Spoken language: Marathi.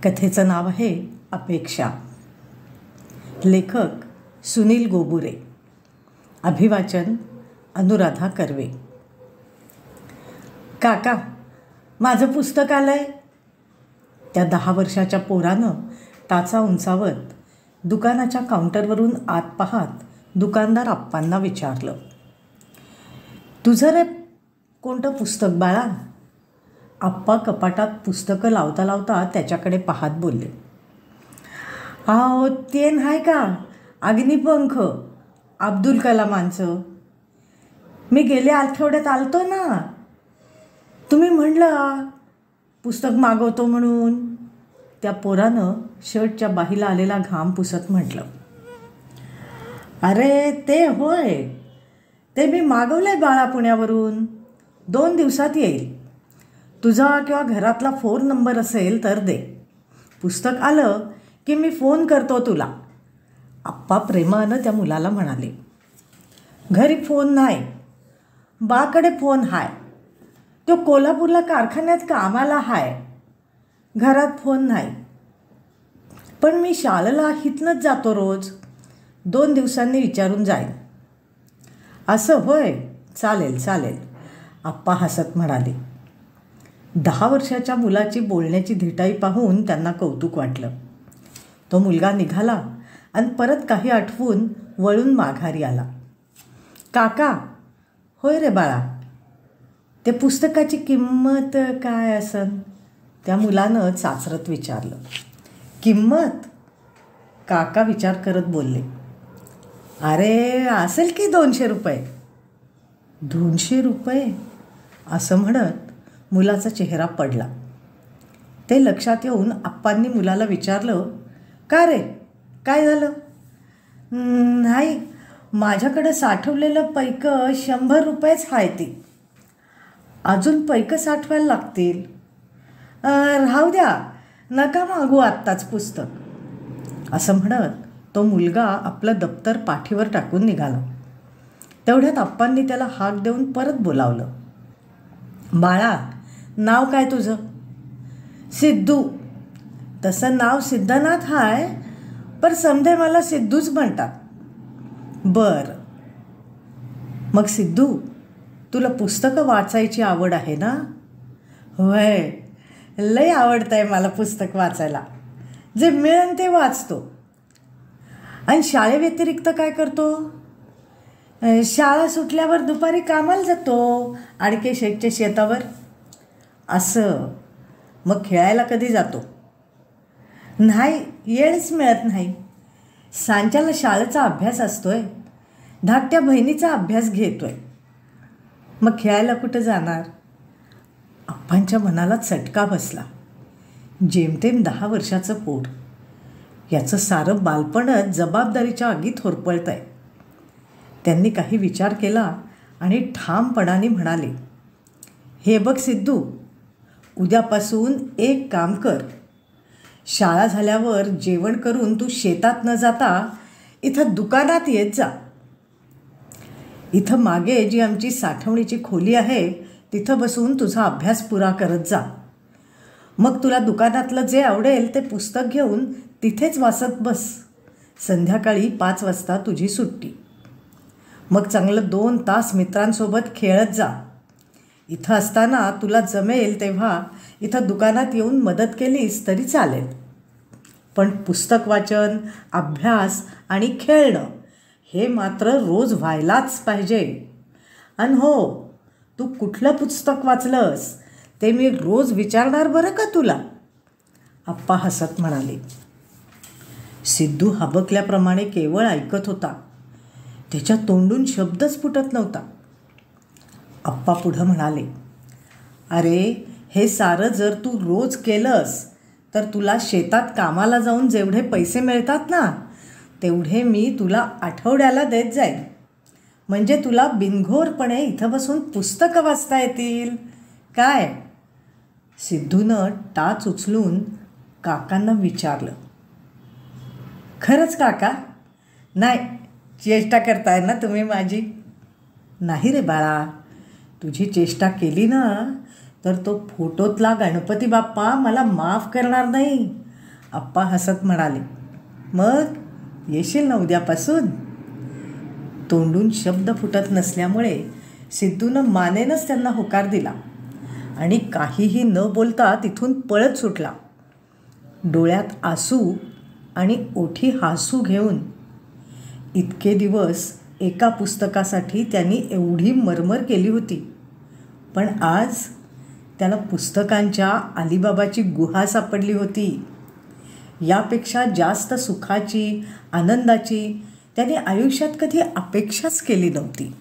कथेचं नाव आहे अपेक्षा. लेखक सुनील गोबुरे. अभिवाचन अनुराधा कर्वे. काका, माझं पुस्तक आलंय. त्या 10 वर्षाच्या पोरानं टाचा उंचावत दुकानाच्या काउंटरवरून आत पाहत दुकानदार आप्पांना विचारलं, तुझं रे कोणतं पुस्तक बाळा? आप्पा कपाटात पुस्तकं लावता लावता त्याच्याकडे पाहत बोलले, ते नाही का अग्निपंख अब्दुल कलामांचं. मी गेल्या आठवड्यात आलतो ना, तुम्ही म्हणलं पुस्तक मागवतो म्हणून. त्या पोरानं शर्टच्या बाहीला आलेला घाम पुसत म्हटलं, अरे ते होय, ते मी मागवलं आहे बाळा पुण्यावरून. 2 दिवसात येईल. तुझा किंवा घरातला फोन नंबर असेल तर दे. पुस्तक आलं की मी फोन करतो तुला. आप्पा प्रेमानं त्या मुलाला म्हणाले. घरी फोन नाही, बाकडे फोन हाय. तो कोल्हापूरला कारखान्यात कामाला हाय. घरात फोन नाही, पण मी शाळेला इथनंच जातो रोज. 2 दिवसांनी विचारून जाईन. असं होय, चालेल चालेल, आप्पा हसत म्हणाले. 10 वर्षाच्या मुलाची बोलण्याची धिटाई पाहून त्यांना कौतुक वाटलं. तो मुलगा निघाला आणि परत काही आठवून वळून माघारी आला. काका, होय रे बाळा, ते पुस्तकाची किंमत काय असन? त्या मुलानं चाचरत विचारलं. किंमत? काका विचार करत बोलले, अरे असेल की 200 रुपये. 200 रुपये असं म्हणत मुलाचा चेहरा पडला. ते लक्षात येऊन आप्पांनी मुलाला विचारलं, का रे, काय झालं? नाही, माझ्याकडं साठवलेलं पैकं 100 रुपयेच आहे ती. अजून पैकं साठवायला लागतील. राहू द्या, नका मागू आत्ताच पुस्तक. असं म्हणत तो मुलगा आपलं दप्तर पाठीवर टाकून निघाला. तेवढ्यात आप्पांनी त्याला हाक देऊन परत बोलावलं. बाळा, नाव काय तुझं? सिद्धू. तसं नाव सिद्धनाथ हाय, पर समधे मला सिद्धूच म्हणतात. बरं, मग सिद्धू, तुला पुस्तकं वाचायची आवड आहे ना? होय, लय आवडतंय मला पुस्तक वाचायला. जे मिळेल ते वाचतो. आणि शाळेव्यतिरिक्त काय करतो? शाळा सुटल्यावर दुपारी कामाला जातो आडके शेठच्या शेतावर. असं, मग खेळायला कधी जातो? नाही, वेळच मिळत नाही. सांच्याला शाळेचा अभ्यास असतोय. धाकट्या बहिणीचा अभ्यास घेतोय. मग खेळायला कुठं जाणार? आप्पांच्या मनाला चटका बसला. जेमतेम 10 वर्षाचं पोर, याचं सारं बालपणच जबाबदारीच्या आगीत होरपळत आहे. त्यांनी काही विचार केला आणि ठामपणाने म्हणाले, हे बघ सिद्धू, उद्यापासून एक काम कर. शाळा झाल्यावर जेवण करून तू शेतात न जाता इथं दुकानात येत जा. इथं मागे जी आमची साठवणीची खोली आहे तिथं बसून तुझा अभ्यास पुरा करत जा. मग तुला दुकानातलं जे आवडेल ते पुस्तक घेऊन तिथेच वाचत बस. संध्याकाळी 5 वाजता तुझी सुट्टी. मग चांगलं 2 तास मित्रांसोबत खेळत जा. इथं असताना तुला जमेल तेव्हा इथं दुकानात येऊन मदत केलीस तरी चालेल. पण पुस्तक वाचन, अभ्यास आणि खेळणं हे मात्र रोज व्हायलाच पाहिजे. आणि हो, तू कुठलं पुस्तक वाचलंस ते मी रोज विचारणार बरं का तुला, आप्पा हसत म्हणाले. सिद्धू हबकल्याप्रमाणे केवळ ऐकत होता. त्याच्या तोंडून शब्दच फुटत नव्हता. आप्पा पुढं म्हणाले, अरे हे सारं जर तू रोज केलंस तर तुला शेतात कामाला जाऊन जेवढे पैसे मिळतात ना, तेवढे मी तुला आठवड्याला देत जाईन. म्हणजे तुला बिनघोरपणे इथं बसून पुस्तकं वाचता येतील. काय? सिद्धूनं टाच उचलून काकांना विचारलं. खरंच काका? नाही, चेष्टा करताय ना तुम्ही माझी? नाही रे बाळा, तुझी चेष्टा केली ना तर तो फोटोतला गणपती बाप्पा मला माफ करणार नाही. आप्पा हसत म्हणाले, मग येशील ना उद्यापासून? तोंडून शब्द फुटत नसल्यामुळे सिद्धूनं मानेनच त्यांना होकार दिला आणि काहीही न बोलता तिथून पळत सुटला. डोळ्यात आसू आणि ओठी हसू घेऊन. इतके दिवस एका पुस्तकासाठी त्यांनी एवढी मरमर केली होती, पण आज त्याला पुस्तकांच्या अलिबाबाची गुहा सापडली होती. यापेक्षा जास्त सुखाची, आनंदाची त्याने आयुष्यात कधी अपेक्षाच केली नव्हती.